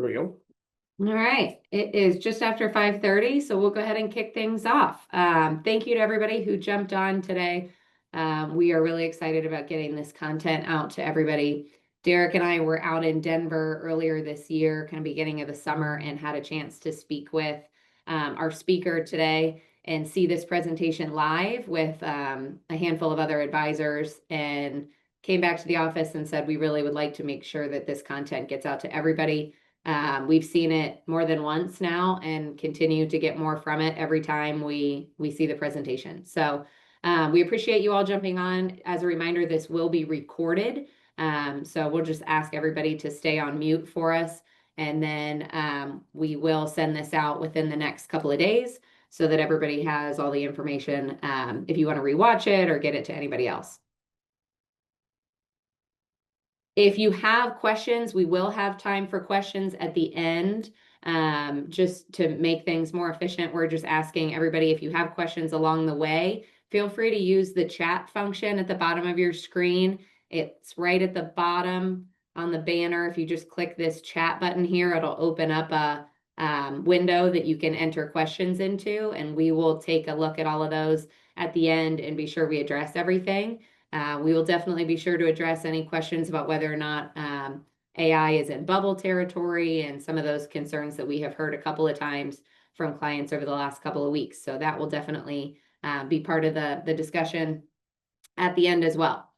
Here we go. All right, it is just after 5:30, so we'll go ahead and kick things off. Thank you to everybody who jumped on today. We are really excited about getting this content out to everybody. Derek and I were out in Denver earlier this year, kind of beginning of the summer, and had a chance to speak with our speaker today and see this presentation live with a handful of other advisors, and came back to the office and said we really would like to make sure that this content gets out to everybody. We've seen it more than once now and continue to get more from it every time we see the presentation. So we appreciate you all jumping on. As a reminder, this will be recorded. So we'll just ask everybody to stay on mute for us. And then we will send this out within the next couple of days so that everybody has all the information if you want to rewatch it or get it to anybody else. If you have questions, we will have time for questions at the end. Just to make things more efficient, we're just asking everybody, if you have questions along the way, feel free to use the chat function at the bottom of your screen. It's right at the bottom on the banner. If you just click this chat button here, it'll open up a window that you can enter questions into, and we will take a look at all of those at the end and be sure we address everything. We will definitely be sure to address any questions about whether or not AI is in bubble territory and some of those concerns that we have heard a couple of times from clients over the last couple of weeks. So that will definitely be part of the discussion at the end as well.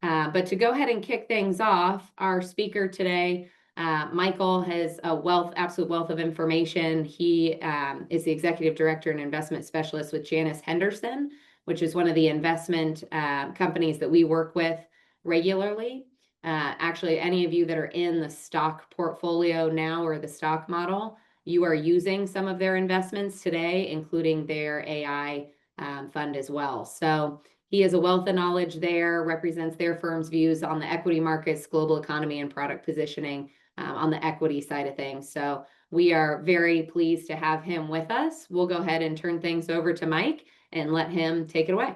But to go ahead and kick things off, our speaker today, Michael, has a absolute wealth of information. He is the executive director and investment specialist with Janus Henderson, which is one of the investment companies that we work with regularly. Actually, any of you that are in the stock portfolio now or the stock model, you are using some of their investments today, including their AI fund as well. So he has a wealth of knowledge there, represents their firm's views on the equity markets, global economy, and product positioning on the equity side of things. So we are very pleased to have him with us. We'll go ahead and turn things over to Mike and let him take it away.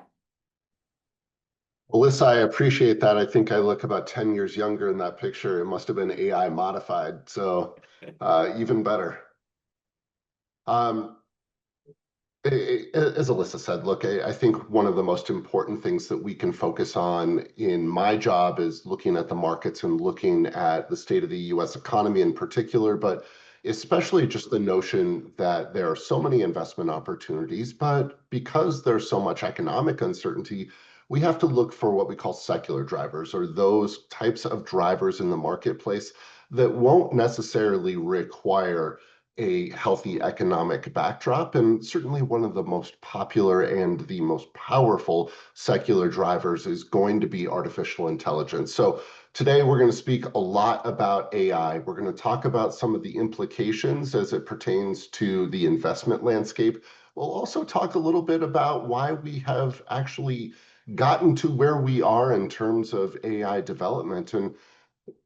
Alyssa, I appreciate that. I think I look about 10 years younger in that picture. It must have been AI modified, so even better. As Alyssa said, look, I think one of the most important things that we can focus on in my job is looking at the markets and looking at the state of the US economy in particular, but especially just the notion that there are so many investment opportunities, but because there's so much economic uncertainty, we have to look for what we call secular drivers, or those types of drivers in the marketplace that won't necessarily require a healthy economic backdrop. And certainly one of the most popular and the most powerful secular drivers is going to be artificial intelligence. So today we're going to speak a lot about AI. We're going to talk about some of the implications as it pertains to the investment landscape. We'll also talk a little bit about why we have actually gotten to where we are in terms of AI development. And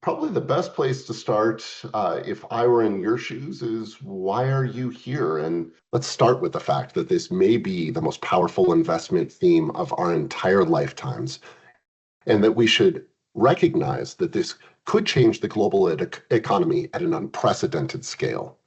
probably the best place to start, if I were in your shoes, is why are you here? And let's start with the fact that this may be the most powerful investment theme of our entire lifetimes, and that we should recognize that this could change the global economy at an unprecedented scale.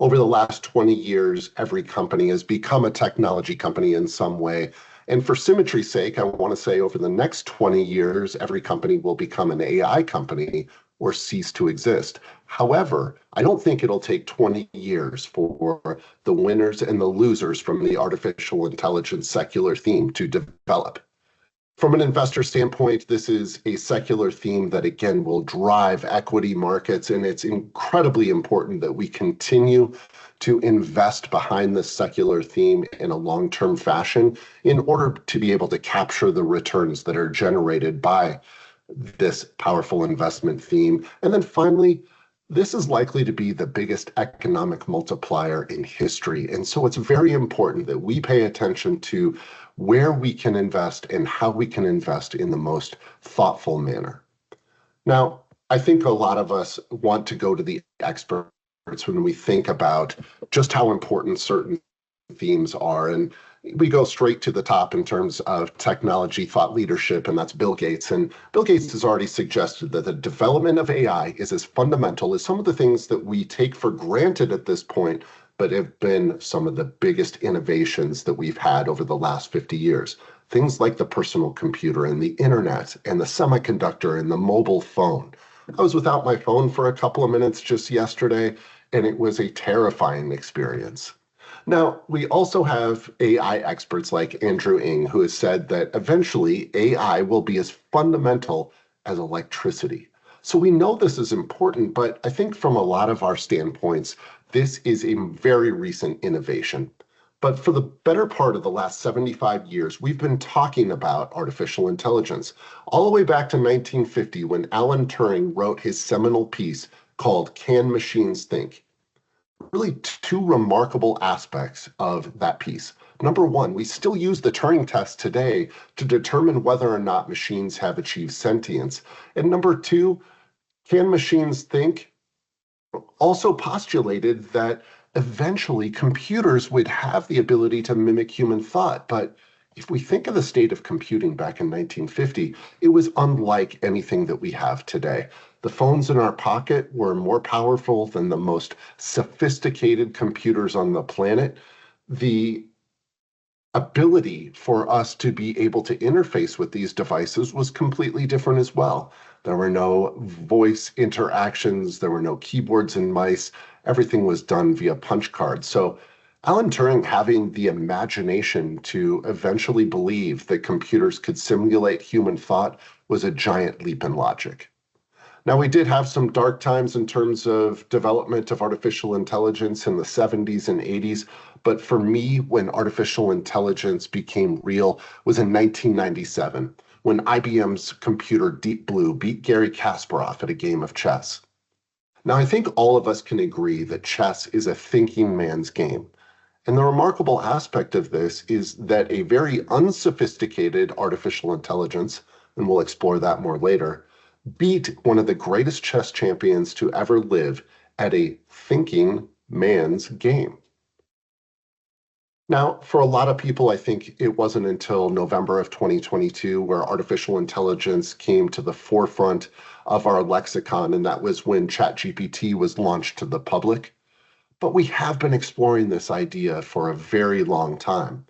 Over the last 20 years, every company has become a technology company in some way. And for symmetry's sake, I want to say over the next 20 years, every company will become an AI company or cease to exist. However, I don't think it'll take 20 years for the winners and the losers from the artificial intelligence secular theme to develop. From an investor standpoint, this is a secular theme that, again, will drive equity markets, and it's incredibly important that we continue to invest behind this secular theme in a long-term fashion in order to be able to capture the returns that are generated by this powerful investment theme. And then finally, this is likely to be the biggest economic multiplier in history. And so it's very important that we pay attention to where we can invest and how we can invest in the most thoughtful manner. Now, I think a lot of us want to go to the experts when we think about just how important certain themes are. And we go straight to the top in terms of technology thought leadership, and that's Bill Gates. And Bill Gates has already suggested that the development of AI is as fundamental as some of the things that we take for granted at this point, but have been some of the biggest innovations that we've had over the last 50 years. Things like the personal computer and the internet and the semiconductor and the mobile phone. I was without my phone for a couple of minutes just yesterday, and it was a terrifying experience. Now, we also have AI experts like Andrew Ng, who has said that eventually AI will be as fundamental as electricity. So we know this is important, but I think from a lot of our standpoints, this is a very recent innovation. But for the better part of the last 75 years, we've been talking about artificial intelligence, all the way back to 1950 when Alan Turing wrote his seminal piece called Can Machines Think? Really two remarkable aspects of that piece. Number one, we still use the Turing test today to determine whether or not machines have achieved sentience. And number two, Can Machines Think? Also postulated that eventually computers would have the ability to mimic human thought. But if we think of the state of computing back in 1950, it was unlike anything that we have today. The phones in our pocket were more powerful than the most sophisticated computers on the planet. The ability for us to be able to interface with these devices was completely different as well. There were no voice interactions, there were no keyboards and mice. Everything was done via punch cards. So Alan Turing having the imagination to eventually believe that computers could simulate human thought was a giant leap in logic. Now, we did have some dark times in terms of development of artificial intelligence in the 70s and 80s, but for me, when artificial intelligence became real was in 1997, when IBM's computer Deep Blue beat Garry Kasparov at a game of chess. Now, I think all of us can agree that chess is a thinking man's game. And the remarkable aspect of this is that a very unsophisticated artificial intelligence, and we'll explore that more later, beat one of the greatest chess champions to ever live at a thinking man's game. Now, for a lot of people, I think it wasn't until November of 2022 where artificial intelligence came to the forefront of our lexicon, and that was when ChatGPT was launched to the public. But we have been exploring this idea for a very long time.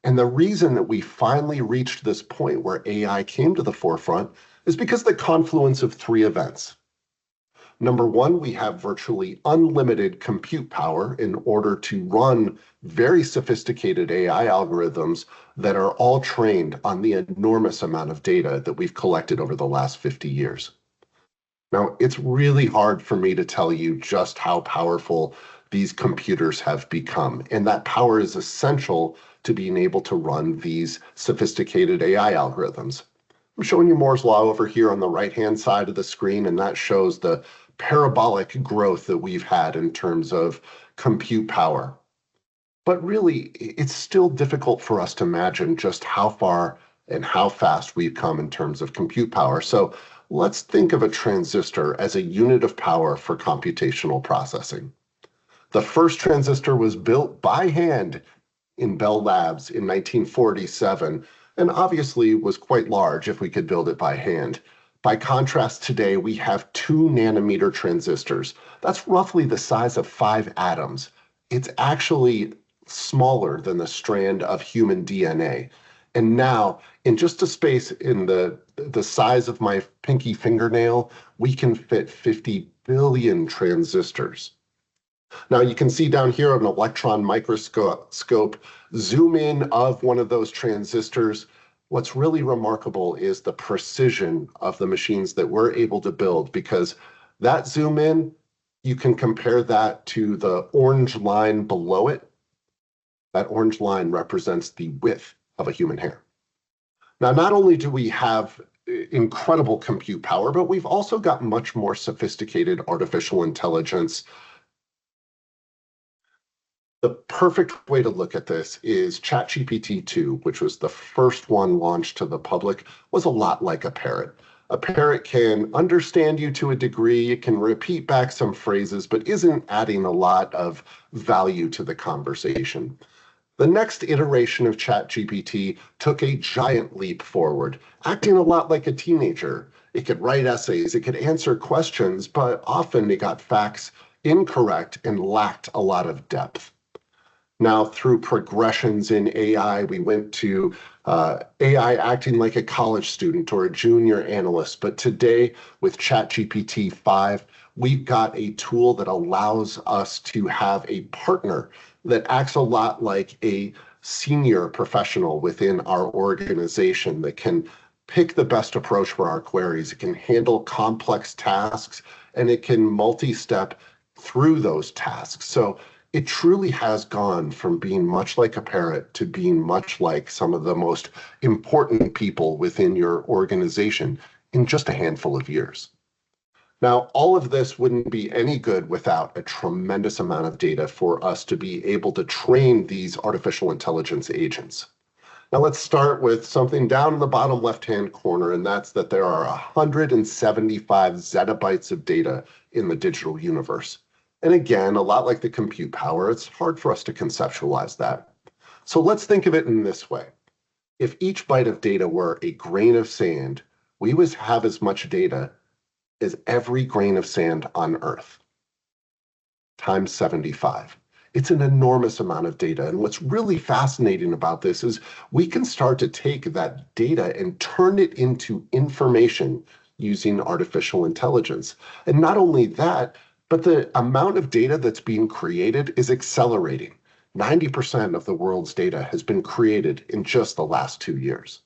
And the reason that we finally reached this point where AI came to the forefront is because of the confluence of three events. Number one, we have virtually unlimited compute power in order to run very sophisticated AI algorithms that are all trained on the enormous amount of data that we've collected over the last 50 years. Now, it's really hard for me to tell you just how powerful these computers have become, and that power is essential to being able to run these sophisticated AI algorithms. I'm showing you Moore's Law over here on the right-hand side of the screen, and that shows the parabolic growth that we've had in terms of compute power. But really, it's still difficult for us to imagine just how far and how fast we've come in terms of compute power. So let's think of a transistor as a unit of power for computational processing. The first transistor was built by hand in Bell Labs in 1947, and obviously was quite large if we could build it by hand. By contrast, today we have 2 nanometer transistors. That's roughly the size of 5 atoms. It's actually smaller than the strand of human DNA. And now, in just a space in the size of my pinky fingernail, we can fit 50 billion transistors. Now you can see down here an electron microscope, zoom in of one of those transistors. What's really remarkable is the precision of the machines that we're able to build, because that zoom in, you can compare that to the orange line below it. That orange line represents the width of a human hair. Now, not only do we have incredible compute power, but we've also got much more sophisticated artificial intelligence. The perfect way to look at this is ChatGPT 2, which was the first one launched to the public, was a lot like a parrot. A parrot can understand you to a degree, it can repeat back some phrases, but isn't adding a lot of value to the conversation. The next iteration of ChatGPT took a giant leap forward, acting a lot like a teenager. It could write essays, it could answer questions, but often it got facts incorrect and lacked a lot of depth. Now, through progressions in AI, we went to AI acting like a college student or a junior analyst. But today, with ChatGPT 5, we've got a tool that allows us to have a partner that acts a lot like a senior professional within our organization that can pick the best approach for our queries. It can handle complex tasks and it can multi-step through those tasks. So it truly has gone from being much like a parrot to being much like some of the most important people within your organization in just a handful of years. Now, all of this wouldn't be any good without a tremendous amount of data for us to be able to train these artificial intelligence agents. Now let's start with something down in the bottom left-hand corner, and that's that there are 175 zettabytes of data in the digital universe. And again, a lot like the compute power, it's hard for us to conceptualize that. So let's think of it in this way. If each byte of data were a grain of sand, we would have as much data as every grain of sand on Earth, times 75. It's an enormous amount of data. And what's really fascinating about this is we can start to take that data and turn it into information using artificial intelligence. And not only that, but the amount of data that's being created is accelerating. 90% of the world's data has been created in just the last 2 years.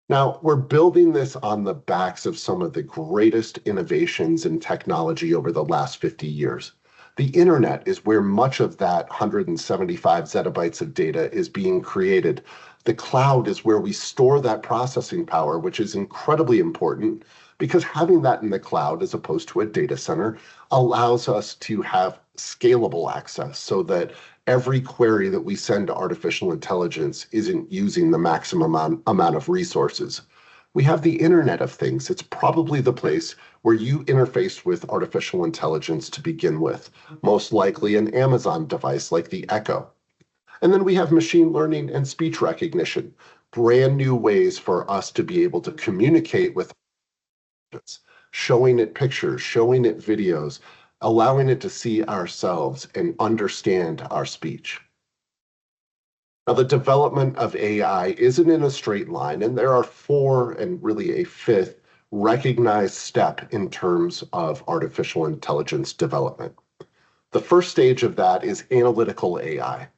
Now, we're building this on the backs of some of the greatest innovations in technology over the last 50 years. The internet is where much of that 175 zettabytes of data is being created. The cloud is where we store that processing power, which is incredibly important because having that in the cloud as opposed to a data center allows us to have scalable access so that every query that we send to artificial intelligence isn't using the maximum amount of resources. We have the Internet of Things. It's probably the place where you interface with artificial intelligence to begin with, most likely an Amazon device like the Echo. And then we have machine learning and speech recognition, brand new ways for us to be able to communicate with it, showing it pictures, showing it videos, allowing it to see ourselves and understand our speech. Now, the development of AI isn't in a straight line, and there are 4 and really a 5th recognized step in terms of artificial intelligence development. The first stage of that is analytical AI.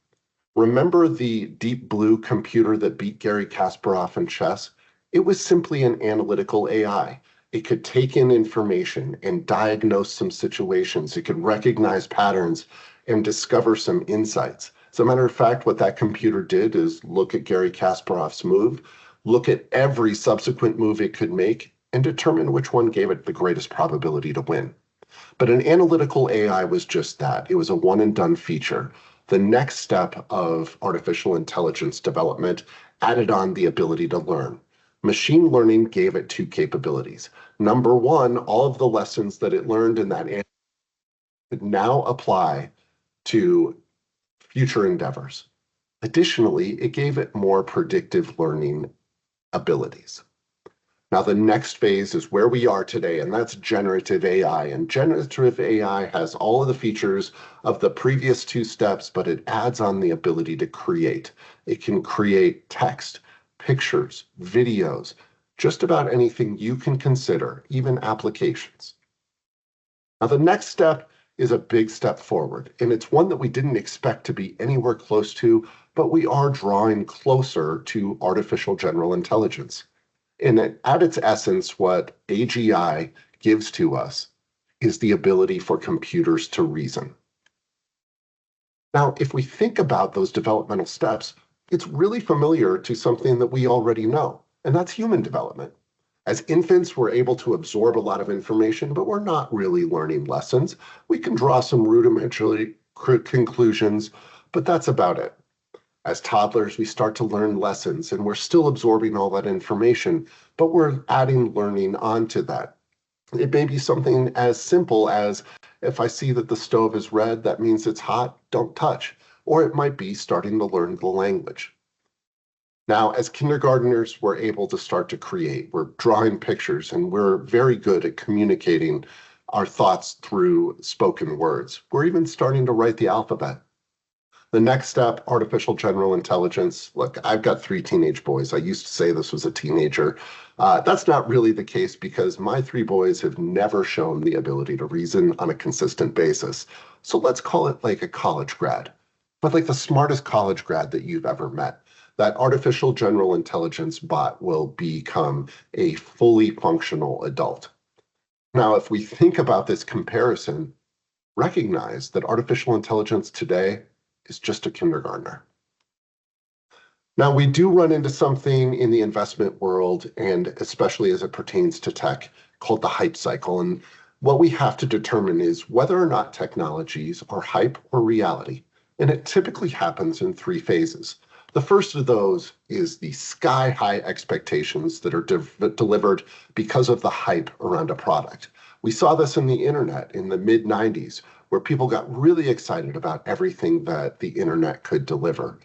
Remember the Deep Blue computer that beat Garry Kasparov in chess? It was simply an analytical AI. It could take in information and diagnose some situations. It could recognize patterns and discover some insights. As a matter of fact, what that computer did is look at Garry Kasparov's move, look at every subsequent move it could make, and determine which one gave it the greatest probability to win. But an analytical AI was just that. It was a one and done feature. The next step of artificial intelligence development added on the ability to learn. Machine learning gave it 2 capabilities. Number 1, all of the lessons that it learned in that could now apply to future endeavors. Additionally, it gave it more predictive learning abilities. Now, the next phase is where we are today, and that's generative AI. And generative AI has all of the features of the previous 2 steps, but it adds on the ability to create. It can create text, pictures, videos, just about anything you can consider, even applications. Now, the next step is a big step forward, and it's one that we didn't expect to be anywhere close to, but we are drawing closer to artificial general intelligence. And at its essence, what AGI gives to us is the ability for computers to reason. Now, if we think about those developmental steps, it's really familiar to something that we already know, and that's human development. As infants, we're able to absorb a lot of information, but we're not really learning lessons. We can draw some rudimentary conclusions, but that's about it. As toddlers, we start to learn lessons, and we're still absorbing all that information, but we're adding learning onto that. It may be something as simple as, if I see that the stove is red, that means it's hot, don't touch. or it might be starting to learn the language. Now, as kindergarteners, we're able to start to create. We're drawing pictures, and we're very good at communicating our thoughts through spoken words. We're even starting to write the alphabet. The next step, artificial general intelligence. Look, I've got 3 teenage boys. I used to say this was a teenager. That's not really the case because my 3 boys have never shown the ability to reason on a consistent basis. So let's call it like a college grad, but like the smartest college grad that you've ever met. That artificial general intelligence bot will become a fully functional adult. Now, if we think about this comparison, recognize that artificial intelligence today is just a kindergartner. Now, we do run into something in the investment world, and especially as it pertains to tech, called the hype cycle. And what we have to determine is whether or not technologies are hype or reality. And it typically happens in 3 phases. The first of those is the sky-high expectations that are delivered because of the hype around a product. We saw this in the internet in the mid-90s, where people got really excited about everything that the internet could deliver.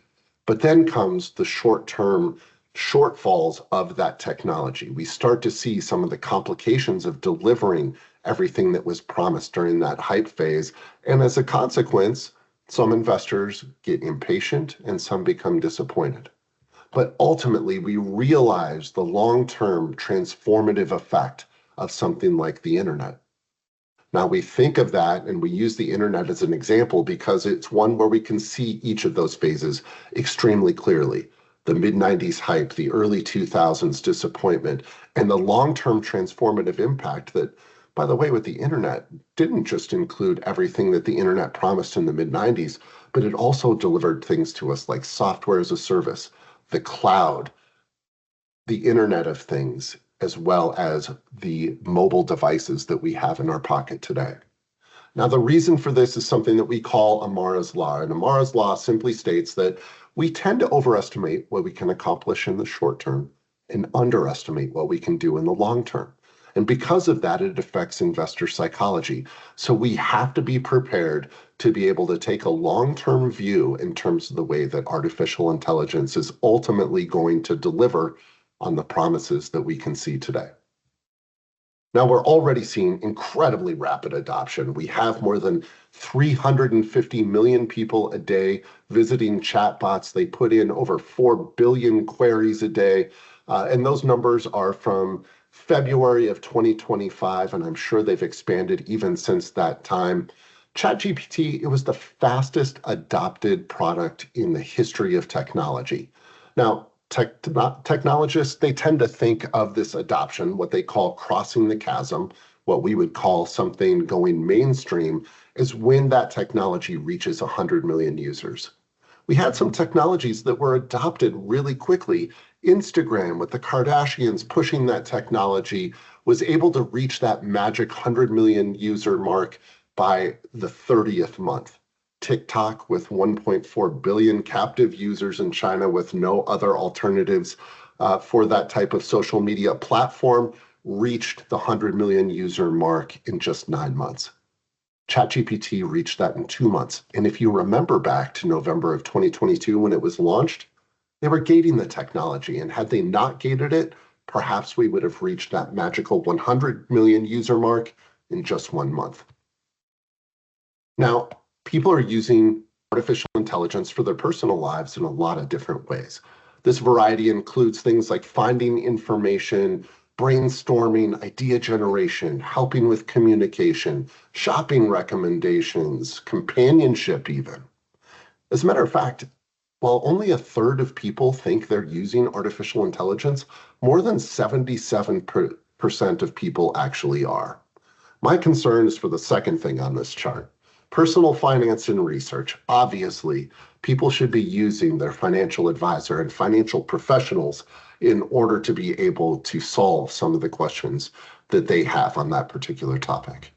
But then comes the short-term shortfalls of that technology. We start to see some of the complications of delivering everything that was promised during that hype phase. And as a consequence, some investors get impatient and some become disappointed. But ultimately, we realize the long-term transformative effect of something like the internet. Now, we think of that and we use the internet as an example because it's one where we can see each of those phases extremely clearly. The mid-90s hype, the early 2000s disappointment, and the long-term transformative impact that, by the way, with the internet, didn't just include everything that the internet promised in the mid-90s, but it also delivered things to us like software as a service, the cloud, the Internet of Things, as well as the mobile devices that we have in our pocket today. Now, the reason for this is something that we call Amara's Law. And Amara's Law simply states that we tend to overestimate what we can accomplish in the short term and underestimate what we can do in the long term. And because of that, it affects investor psychology. So we have to be prepared to be able to take a long-term view in terms of the way that artificial intelligence is ultimately going to deliver on the promises that we can see today. Now, we're already seeing incredibly rapid adoption. We have more than 350 million people a day visiting chatbots. They put in over 4 billion queries a day. And those numbers are from February of 2025, and I'm sure they've expanded even since that time. ChatGPT, it was the fastest adopted product in the history of technology. Now, technologists, they tend to think of this adoption, what they call crossing the chasm, what we would call something going mainstream, is when that technology reaches 100 million users. We had some technologies that were adopted really quickly. Instagram, with the Kardashians pushing that technology, was able to reach that magic 100 million user mark by the 30th month. TikTok, with 1.4 billion captive users in China with no other alternatives for that type of social media platform, reached the 100 million user mark in just 9 months. ChatGPT reached that in 2 months. And if you remember back to November of 2022 when it was launched, they were gating the technology. And had they not gated it, perhaps we would have reached that magical 100 million user mark in just 1 month. Now, people are using artificial intelligence for their personal lives in a lot of different ways. This variety includes things like finding information, brainstorming, idea generation, helping with communication, shopping recommendations, companionship even. As a matter of fact, while only 1/3 of people think they're using artificial intelligence, more than 77% of people actually are. My concern is for the second thing on this chart. Personal finance and research. Obviously, people should be using their financial advisor and financial professionals in order to be able to solve some of the questions that they have on that particular topic.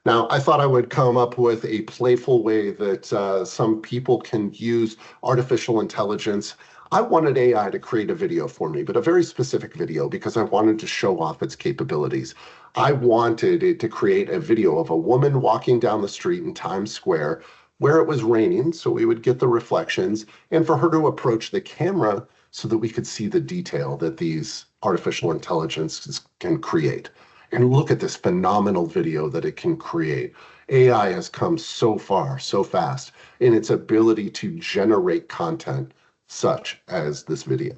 Now, I thought I would come up with a playful way that some people can use artificial intelligence. I wanted AI to create a video for me, but a very specific video because I wanted to show off its capabilities. I wanted it to create a video of a woman walking down the street in Times Square where it was raining so we would get the reflections, and for her to approach the camera so that we could see the detail that these artificial intelligences can create. And look at this phenomenal video that it can create. AI has come so far, so fast in its ability to generate content such as this video.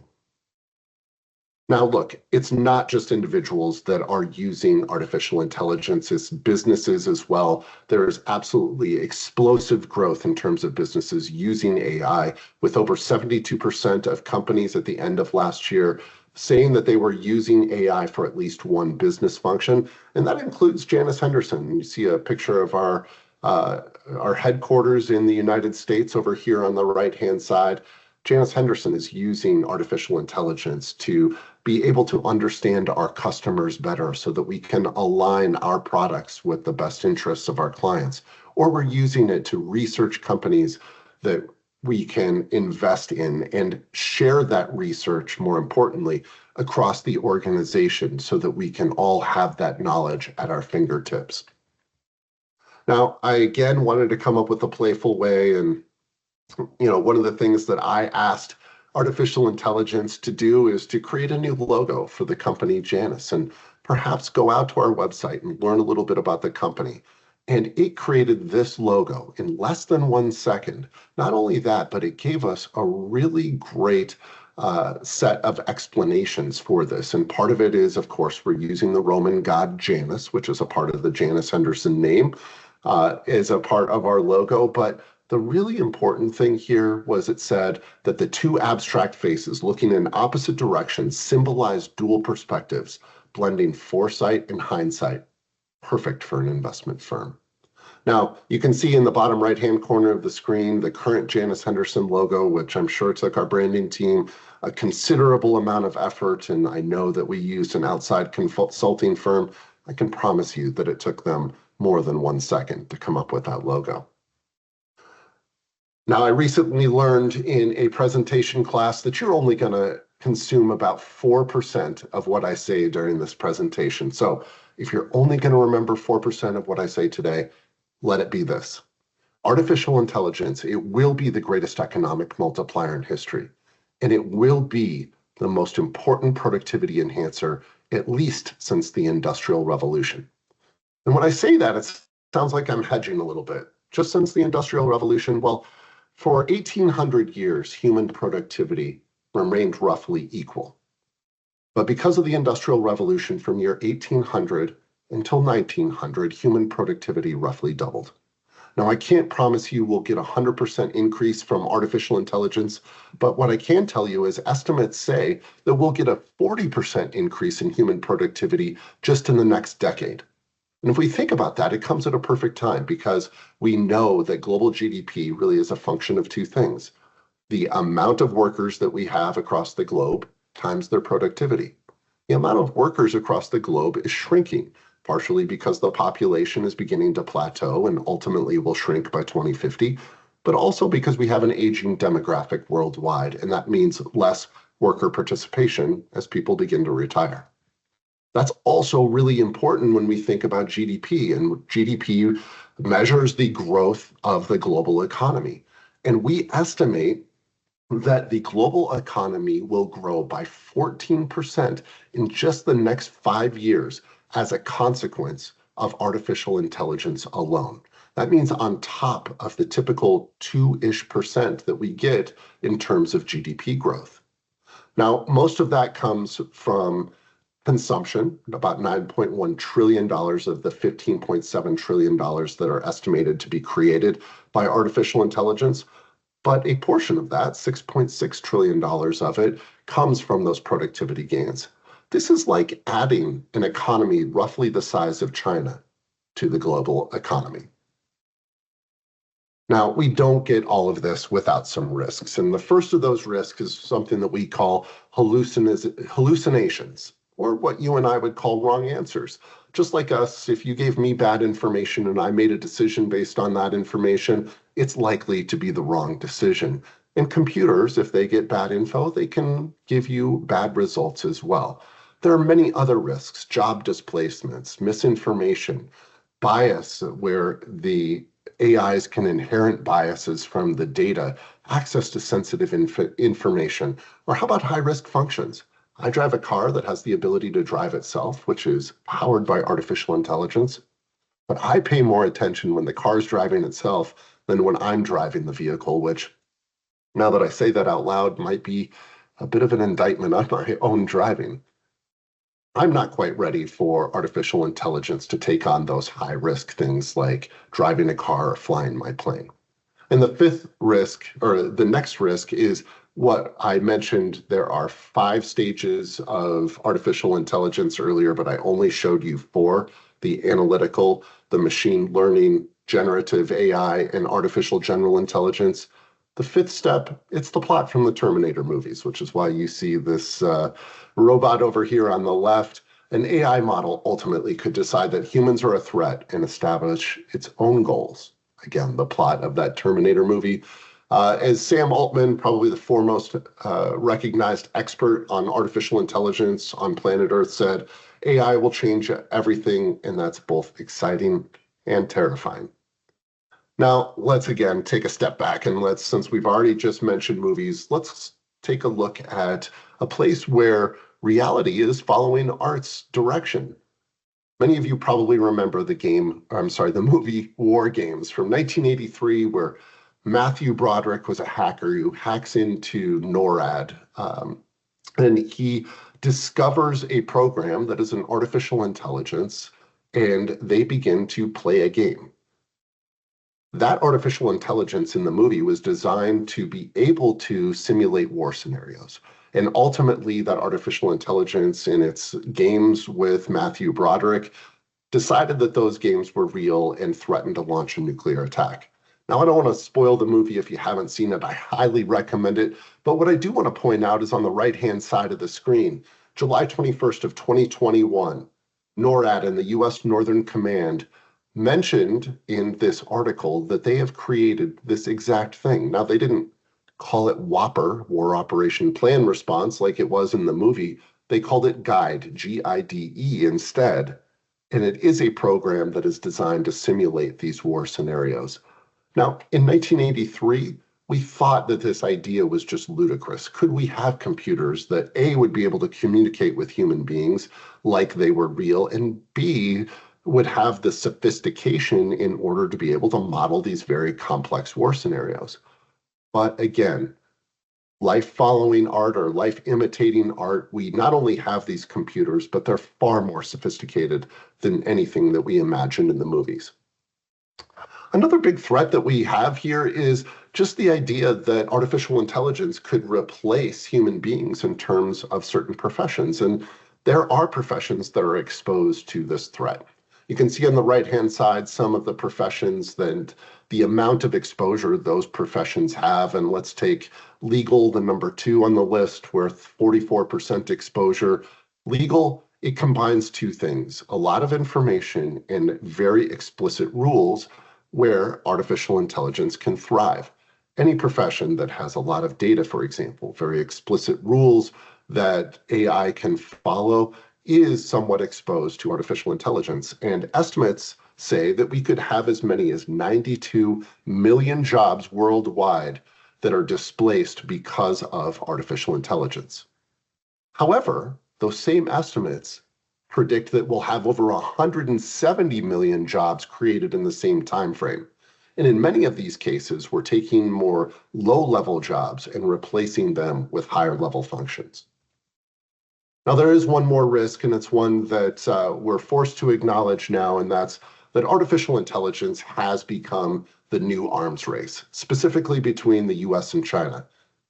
Now, look, it's not just individuals that are using artificial intelligence, it's businesses as well. There is absolutely explosive growth in terms of businesses using AI, with over 72% of companies at the end of last year saying that they were using AI for at least one business function. And that includes Janus Henderson. You see a picture of our headquarters in the United States over here on the right-hand side. Janus Henderson is using artificial intelligence to be able to understand our customers better so that we can align our products with the best interests of our clients. Or we're using it to research companies that we can invest in and share that research, more importantly, across the organization so that we can all have that knowledge at our fingertips. Now, I again wanted to come up with a playful way, and one of the things that I asked artificial intelligence to do is to create a new logo for the company Janus, and perhaps go out to our website and learn a little bit about the company. And it created this logo in less than 1 second. Not only that, but it gave us a really great set of explanations for this. And part of it is, of course, we're using the Roman god Janus, which is a part of the Janus Henderson name, is a part of our logo. But the really important thing here was it said that the two abstract faces looking in opposite directions symbolize dual perspectives, blending foresight and hindsight. Perfect for an investment firm. Now, you can see in the bottom right-hand corner of the screen, the current Janus Henderson logo, which I'm sure took our branding team a considerable amount of effort, and I know that we used an outside consulting firm. I can promise you that it took them more than 1 second to come up with that logo. Now, I recently learned in a presentation class that you're only going to consume about 4% of what I say during this presentation. So if you're only going to remember 4% of what I say today, let it be this. Artificial intelligence, it will be the greatest economic multiplier in history, and it will be the most important productivity enhancer, at least since the Industrial Revolution. And when I say that, it sounds like I'm hedging a little bit. Just since the Industrial Revolution, well, for 1,800 years, human productivity remained roughly equal. But because of the Industrial Revolution from year 1800 until 1900, human productivity roughly doubled. Now, I can't promise you we'll get a 100% increase from artificial intelligence, but what I can tell you is estimates say that we'll get a 40% increase in human productivity just in the next decade. And if we think about that, it comes at a perfect time because we know that global GDP really is a function of two things: the amount of workers that we have across the globe times their productivity. The amount of workers across the globe is shrinking, partially because the population is beginning to plateau and ultimately will shrink by 2050, but also because we have an aging demographic worldwide, and that means less worker participation as people begin to retire. That's also really important when we think about GDP, and GDP measures the growth of the global economy. And we estimate that the global economy will grow by 14% in just the next 5 years as a consequence of artificial intelligence alone. That means on top of the typical 2-ish% that we get in terms of GDP growth. Now, most of that comes from consumption, about $9.1 trillion of the $15.7 trillion that are estimated to be created by artificial intelligence. But a portion of that, $6.6 trillion of it, comes from those productivity gains. This is like adding an economy roughly the size of China to the global economy. Now, we don't get all of this without some risks. And the first of those risks is something that we call hallucinations, or what you and I would call wrong answers. Just like us, if you gave me bad information and I made a decision based on that information, it's likely to be the wrong decision. And computers, if they get bad info, they can give you bad results as well. There are many other risks: job displacements, misinformation, bias, where the AIs can inherit biases from the data, access to sensitive information, or how about high-risk functions? I drive a car that has the ability to drive itself, which is powered by artificial intelligence, but I pay more attention when the car's driving itself than when I'm driving the vehicle, which, now that I say that out loud, might be a bit of an indictment on my own driving. I'm not quite ready for artificial intelligence to take on those high-risk things like driving a car or flying my plane. And the fifth risk, or the next risk, is what I mentioned. There are 5 stages of artificial intelligence earlier, but I only showed you 4: the analytical, the machine learning, generative AI, and artificial general intelligence. The 5th step, it's the plot from the Terminator movies, which is why you see this robot over here on the left. An AI model ultimately could decide that humans are a threat and establish its own goals. Again, the plot of that Terminator movie. As Sam Altman, probably the foremost recognized expert on artificial intelligence on planet Earth, said, AI will change everything, and that's both exciting and terrifying. Now, let's again take a step back and since we've already just mentioned movies, let's take a look at a place where reality is following art's direction. Many of you probably remember the movie War Games from 1983, where Matthew Broderick was a hacker who hacks into NORAD, and he discovers a program that is an artificial intelligence, and they begin to play a game. That artificial intelligence in the movie was designed to be able to simulate war scenarios. And ultimately, that artificial intelligence in its games with Matthew Broderick decided that those games were real and threatened to launch a nuclear attack. Now, I don't want to spoil the movie if you haven't seen it. I highly recommend it. But what I do want to point out is on the right-hand side of the screen, July 21st of 2021, NORAD and the U.S. Northern Command mentioned in this article that they have created this exact thing. Now, they didn't call it WOPR, War Operation Plan Response, like it was in the movie. They called it GIDE, G-I-D-E, instead. And it is a program that is designed to simulate these war scenarios. Now, in 1983, we thought that this idea was just ludicrous. Could we have computers that A, would be able to communicate with human beings like they were real, and B, would have the sophistication in order to be able to model these very complex war scenarios? But again, life following art or life imitating art, we not only have these computers, but they're far more sophisticated than anything that we imagined in the movies. Another big threat that we have here is just the idea that artificial intelligence could replace human beings in terms of certain professions. And there are professions that are exposed to this threat. You can see on the right-hand side some of the professions and the amount of exposure those professions have. And let's take legal, the number 2 on the list, with 44% exposure. Legal, it combines 2 things: a lot of information and very explicit rules where artificial intelligence can thrive. Any profession that has a lot of data, for example, very explicit rules that AI can follow, is somewhat exposed to artificial intelligence. And estimates say that we could have as many as 92 million jobs worldwide that are displaced because of artificial intelligence. However, those same estimates predict that we'll have over 170 million jobs created in the same time frame. And in many of these cases, we're taking more low-level jobs and replacing them with higher-level functions. Now, there is one more risk, and it's one that we're forced to acknowledge now, and that's that artificial intelligence has become the new arms race, specifically between the US and China.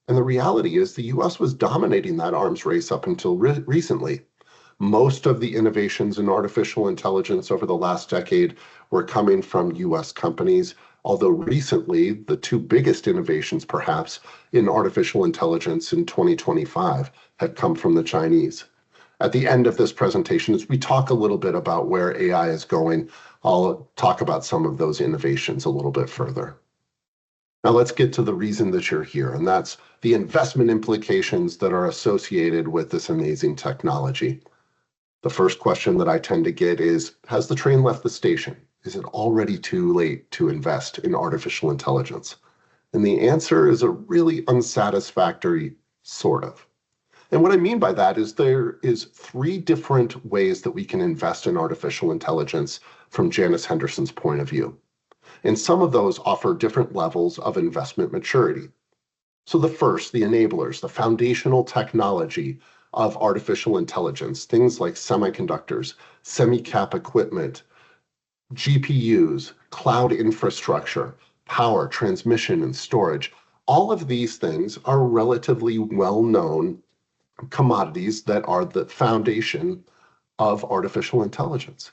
And the reality is the US was dominating that arms race up until recently. Most of the innovations in artificial intelligence over the last decade were coming from US companies, although recently the 2 biggest innovations perhaps in artificial intelligence in 2025 have come from the Chinese. At the end of this presentation, as we talk a little bit about where AI is going, I'll talk about some of those innovations a little bit further. Now let's get to the reason that you're here, and that's the investment implications that are associated with this amazing technology. The first question that I tend to get is, has the train left the station? is it already too late to invest in artificial intelligence? And the answer is a really unsatisfactory sort of. And what I mean by that is there is three different ways that we can invest in artificial intelligence from Janus Henderson's point of view. And some of those offer different levels of investment maturity. So the first, the enablers, the foundational technology of artificial intelligence, things like semiconductors, semi-cap equipment, GPUs, cloud infrastructure, power, transmission, and storage. All of these things are relatively well-known commodities that are the foundation of artificial intelligence.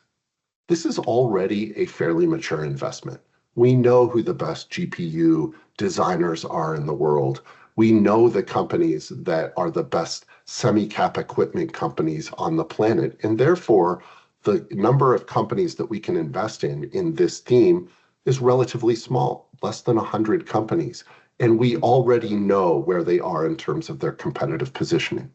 This is already a fairly mature investment. We know who the best GPU designers are in the world. We know the companies that are the best semi-cap equipment companies on the planet, and therefore the number of companies that we can invest in this theme is relatively small, less than 100 companies, and we already know where they are in terms of their competitive positioning.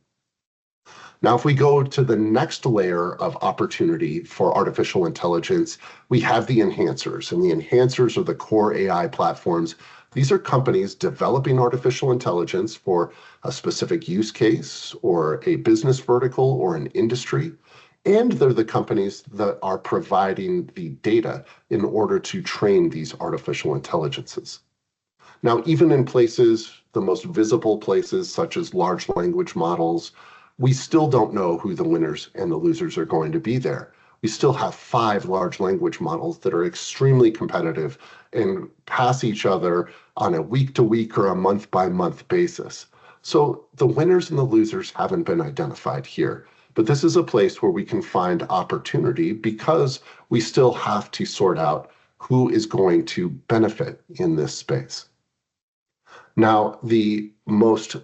Now, if we go to the next layer of opportunity for artificial intelligence, we have the enhancers, and the enhancers are the core AI platforms. These are companies developing artificial intelligence for a specific use case or a business vertical or an industry. And they're the companies that are providing the data in order to train these artificial intelligences. Now, even in places, the most visible places, such as large language models, we still don't know who the winners and the losers are going to be there. We still have 5 large language models that are extremely competitive and pass each other on a week-to-week or a month-by-month basis. So the winners and the losers haven't been identified here. But this is a place where we can find opportunity because we still have to sort out who is going to benefit in this space. Now, the most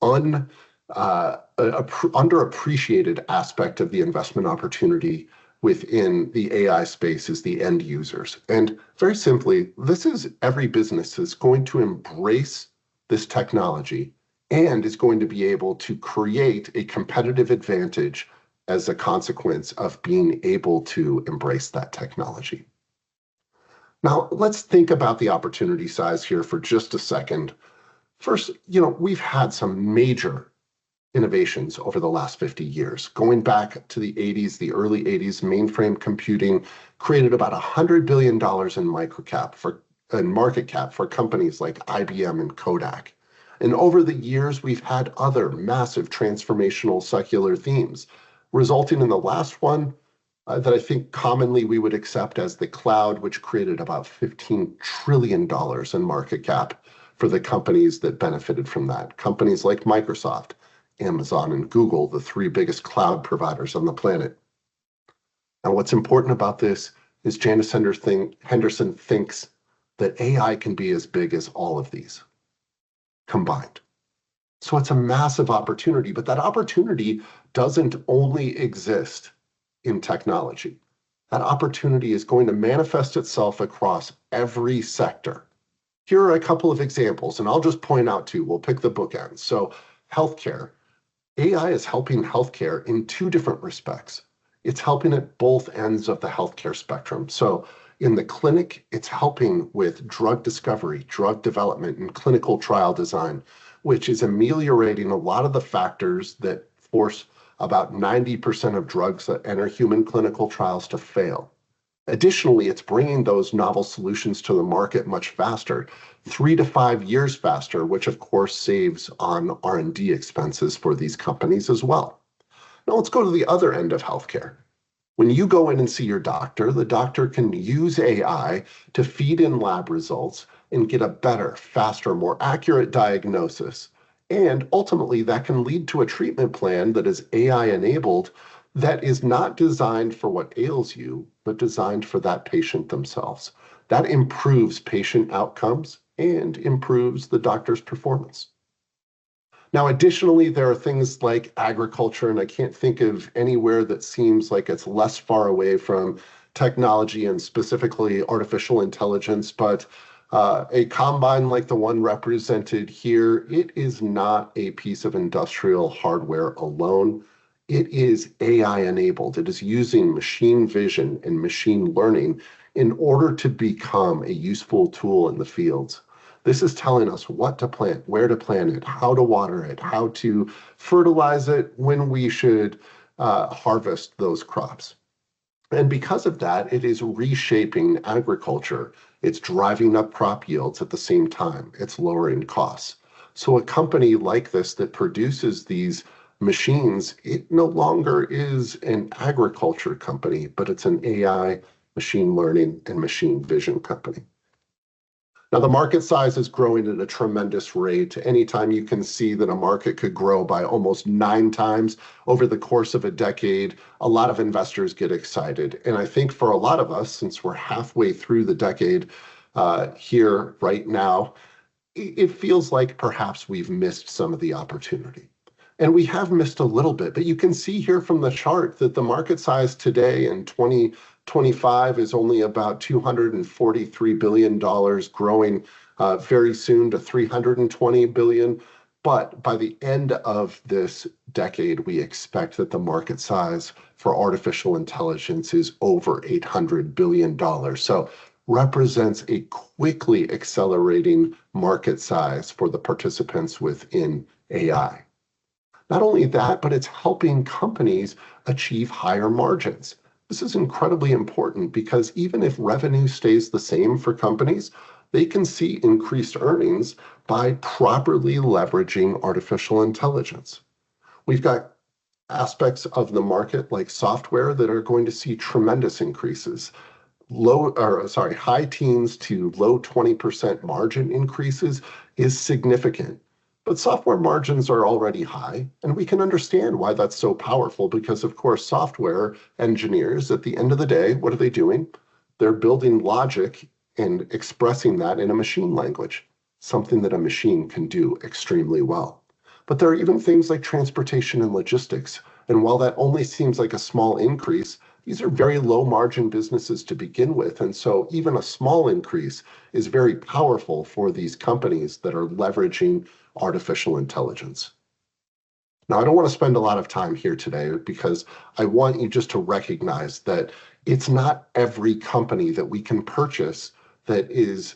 underappreciated aspect of the investment opportunity within the AI space is the end users. And very simply, this is every business is going to embrace this technology and is going to be able to create a competitive advantage as a consequence of being able to embrace that technology. Now, let's think about the opportunity size here for just a second. First, we've had some major innovations over the last 50 years. Going back to the 80s, the early 80s, mainframe computing created about $100 billion in market cap for companies like IBM and Kodak. And over the years, we've had other massive transformational secular themes, resulting in the last one that I think commonly we would accept as the cloud, which created about $15 trillion in market cap for the companies that benefited from that. Companies like Microsoft, Amazon, and Google, the 3 biggest cloud providers on the planet. Now, what's important about this is Janus Henderson thinks that AI can be as big as all of these combined. So it's a massive opportunity, but that opportunity doesn't only exist in technology. That opportunity is going to manifest itself across every sector. Here are a couple of examples, and I'll just point out 2. We'll pick the bookends. So healthcare. AI is helping healthcare in 2 different respects. It's helping at both ends of the healthcare spectrum. So in the clinic, it's helping with drug discovery, drug development, and clinical trial design, which is ameliorating a lot of the factors that force about 90% of drugs that enter human clinical trials to fail. Additionally, it's bringing those novel solutions to the market much faster, 3 to 5 years faster, which of course saves on R&D expenses for these companies as well. Now let's go to the other end of healthcare. When you go in and see your doctor, the doctor can use AI to feed in lab results and get a better, faster, more accurate diagnosis. And ultimately, that can lead to a treatment plan that is AI enabled that is not designed for what ails you, but designed for that patient themselves. That improves patient outcomes and improves the doctor's performance. Now, additionally, there are things like agriculture, and I can't think of anywhere that seems like it's less far away from technology and specifically artificial intelligence, but a combine like the one represented here, it is not a piece of industrial hardware alone. it is AI enabled. It is using machine vision and machine learning in order to become a useful tool in the fields. This is telling us what to plant, where to plant it, how to water it, how to fertilize it, when we should harvest those crops. And because of that, it is reshaping agriculture. It's driving up crop yields at the same time. It's lowering costs. So a company like this that produces these machines, it no longer is an agriculture company, but it's an AI, machine learning, and machine vision company. Now, the market size is growing at a tremendous rate. Anytime you can see that a market could grow by almost 9 times over the course of a decade, a lot of investors get excited. And I think for a lot of us, since we're halfway through the decade here right now, it feels like perhaps we've missed some of the opportunity. And we have missed a little bit, but you can see here from the chart that the market size today in 2025 is only about $243 billion, growing very soon to $320 billion. But by the end of this decade, we expect that the market size for artificial intelligence is over $800 billion. So represents a quickly accelerating market size for the participants within AI. Not only that, but it's helping companies achieve higher margins. This is incredibly important because even if revenue stays the same for companies, they can see increased earnings by properly leveraging artificial intelligence. We've got aspects of the market like software that are going to see tremendous increases. High teens to low 20% margin increases is significant. But software margins are already high, and we can understand why that's so powerful because, of course, software engineers, at the end of the day, what are they doing? They're building logic and expressing that in a machine language, something that a machine can do extremely well. But there are even things like transportation and logistics. And while that only seems like a small increase, these are very low margin businesses to begin with. And so even a small increase is very powerful for these companies that are leveraging artificial intelligence. Now, I don't want to spend a lot of time here today because I want you just to recognize that it's not every company that we can purchase that is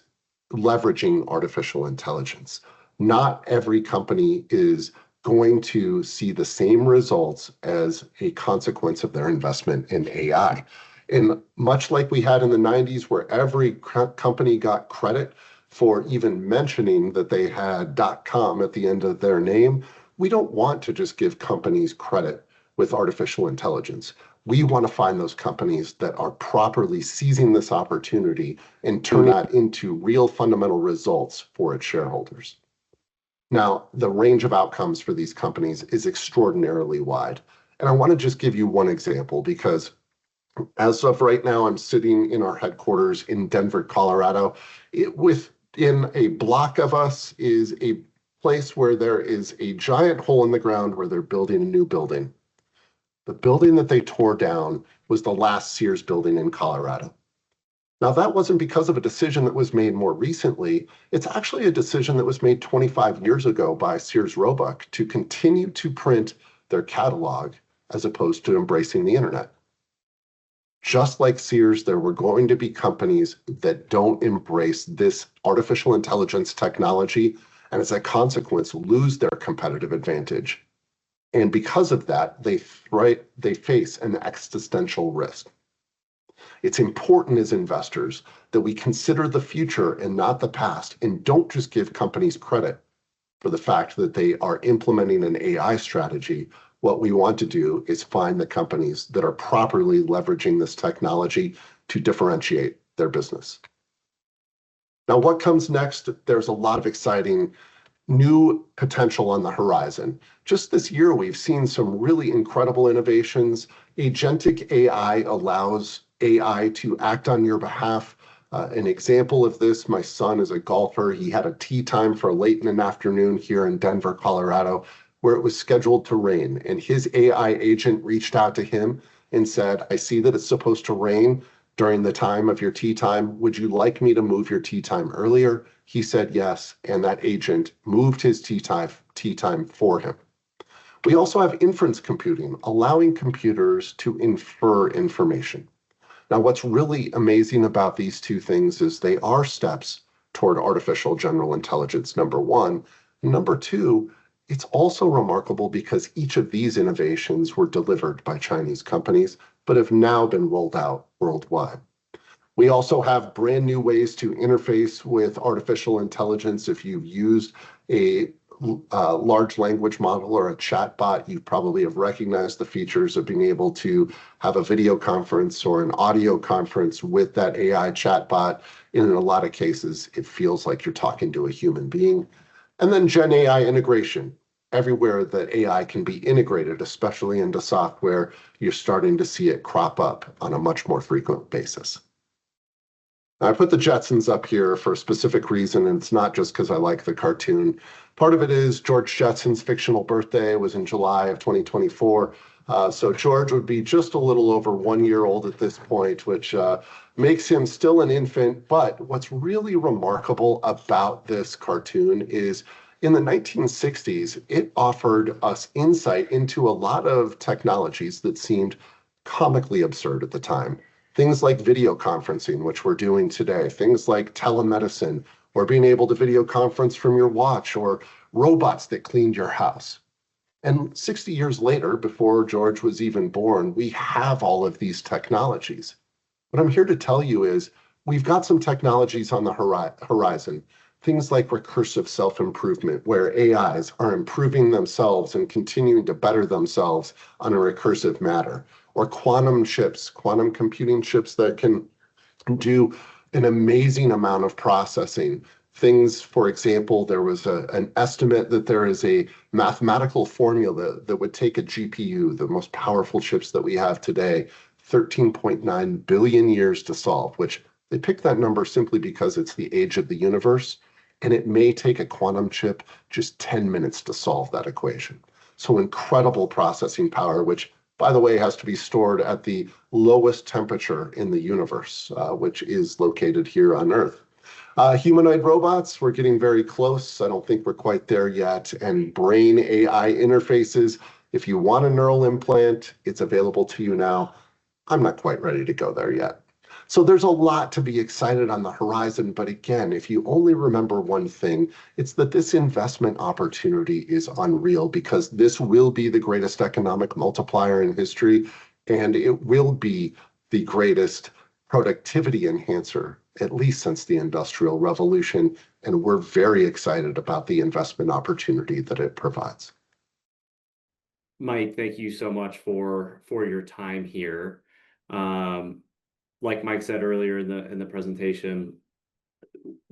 leveraging artificial intelligence. Not every company is going to see the same results as a consequence of their investment in AI. And much like we had in the 90s, where every company got credit for even mentioning that they had .com at the end of their name, we don't want to just give companies credit with artificial intelligence. We want to find those companies that are properly seizing this opportunity and turn that into real fundamental results for its shareholders. Now, the range of outcomes for these companies is extraordinarily wide. And I want to just give you one example because as of right now, I'm sitting in our headquarters in Denver, Colorado. Within a block of us is a place where there is a giant hole in the ground where they're building a new building. The building that they tore down was the last Sears building in Colorado. Now, that wasn't because of a decision that was made more recently. It's actually a decision that was made 25 years ago by Sears Roebuck to continue to print their catalog as opposed to embracing the internet. Just like Sears, there were going to be companies that don't embrace this artificial intelligence technology and as a consequence lose their competitive advantage. And because of that, they face an existential risk. It's important as investors that we consider the future and not the past, and don't just give companies credit for the fact that they are implementing an AI strategy. What we want to do is find the companies that are properly leveraging this technology to differentiate their business. Now, what comes next? There's a lot of exciting new potential on the horizon. Just this year, we've seen some really incredible innovations. Agentic AI allows AI to act on your behalf. An example of this, my son is a golfer. He had a tee time for late in an afternoon here in Denver, Colorado, where it was scheduled to rain. And his AI agent reached out to him and said, I see that it's supposed to rain during the time of your tee time. Would you like me to move your tee time earlier? He said yes, and that agent moved his tee time for him. We also have inference computing, allowing computers to infer information. Now, what's really amazing about these two things is they are steps toward artificial general intelligence, number one. Number two, it's also remarkable because each of these innovations were delivered by Chinese companies, but have now been rolled out worldwide. We also have brand new ways to interface with artificial intelligence. If you've used a large language model or a chatbot, you probably have recognized the features of being able to have a video conference or an audio conference with that AI chatbot. In a lot of cases, it feels like you're talking to a human being. And then Gen AI integration. Everywhere that AI can be integrated, especially into software, you're starting to see it crop up on a much more frequent basis. I put the Jetsons up here for a specific reason, and it's not just because I like the cartoon. Part of it is George Jetson's fictional birthday was in July of 2024. So George would be just a little over 1 year old at this point, which makes him still an infant. But what's really remarkable about this cartoon is in the 1960s, it offered us insight into a lot of technologies that seemed comically absurd at the time. Things like video conferencing, which we're doing today, things like telemedicine, or being able to video conference from your watch, or robots that cleaned your house. And 60 years later, before George was even born, we have all of these technologies. What I'm here to tell you is we've got some technologies on the horizon, things like recursive self-improvement, where AIs are improving themselves and continuing to better themselves on a recursive matter, or quantum chips, quantum computing chips that can do an amazing amount of processing. Things, for example, there was an estimate that there is a mathematical formula that would take a GPU, the most powerful chips that we have today, 13.9 billion years to solve, which they picked that number simply because it's the age of the universe, and it may take a quantum chip just 10 minutes to solve that equation. So incredible processing power, which, by the way, has to be stored at the lowest temperature in the universe, which is located here on Earth. Humanoid robots, we're getting very close. I don't think we're quite there yet. And brain AI interfaces, if you want a neural implant, it's available to you now. I'm not quite ready to go there yet. So there's a lot to be excited on the horizon. But again, if you only remember one thing, it's that this investment opportunity is unreal, because this will be the greatest economic multiplier in history, and it will be the greatest productivity enhancer, at least since the Industrial Revolution. And we're very excited about the investment opportunity that it provides. Mike, thank you so much for your time here. Like Mike said earlier in the presentation,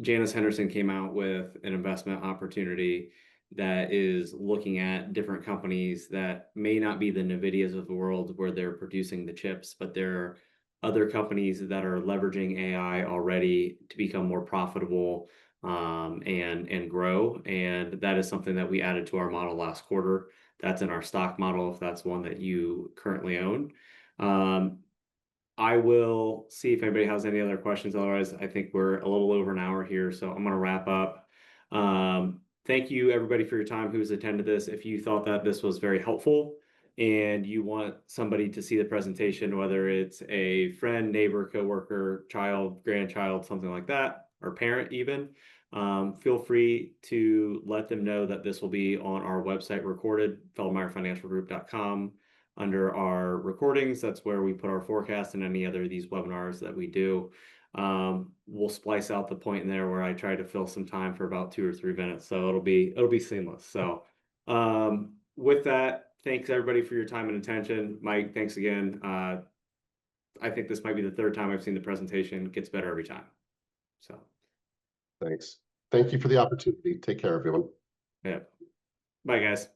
Janus Henderson came out with an investment opportunity that is looking at different companies that may not be the NVIDIAs of the world where they're producing the chips, but there are other companies that are leveraging AI already to become more profitable and grow. And that is something that we added to our model last quarter. That's in our stock model, if that's one that you currently own. I will see if anybody has any other questions. Otherwise, I think we're a little over an hour here, so I'm going to wrap up. Thank you, everybody, for your time who's attended this. If you thought that this was very helpful and you want somebody to see the presentation, whether it's a friend, neighbor, coworker, child, grandchild, something like that, or parent even, feel free to let them know that this will be on our website recorded, feldmeierfinancialgroup.com. Under our recordings, that's where we put our forecast and any other of these webinars that we do. We'll splice out the point in there where I try to fill some time for about 2 or 3 minutes, so it'll be seamless. So with that, thanks everybody for your time and attention. Mike, thanks again. I think this might be the 3rd time I've seen the presentation. It gets better every time. So thanks. Thank you for the opportunity. Take care, everyone. yeah. Bye, guys.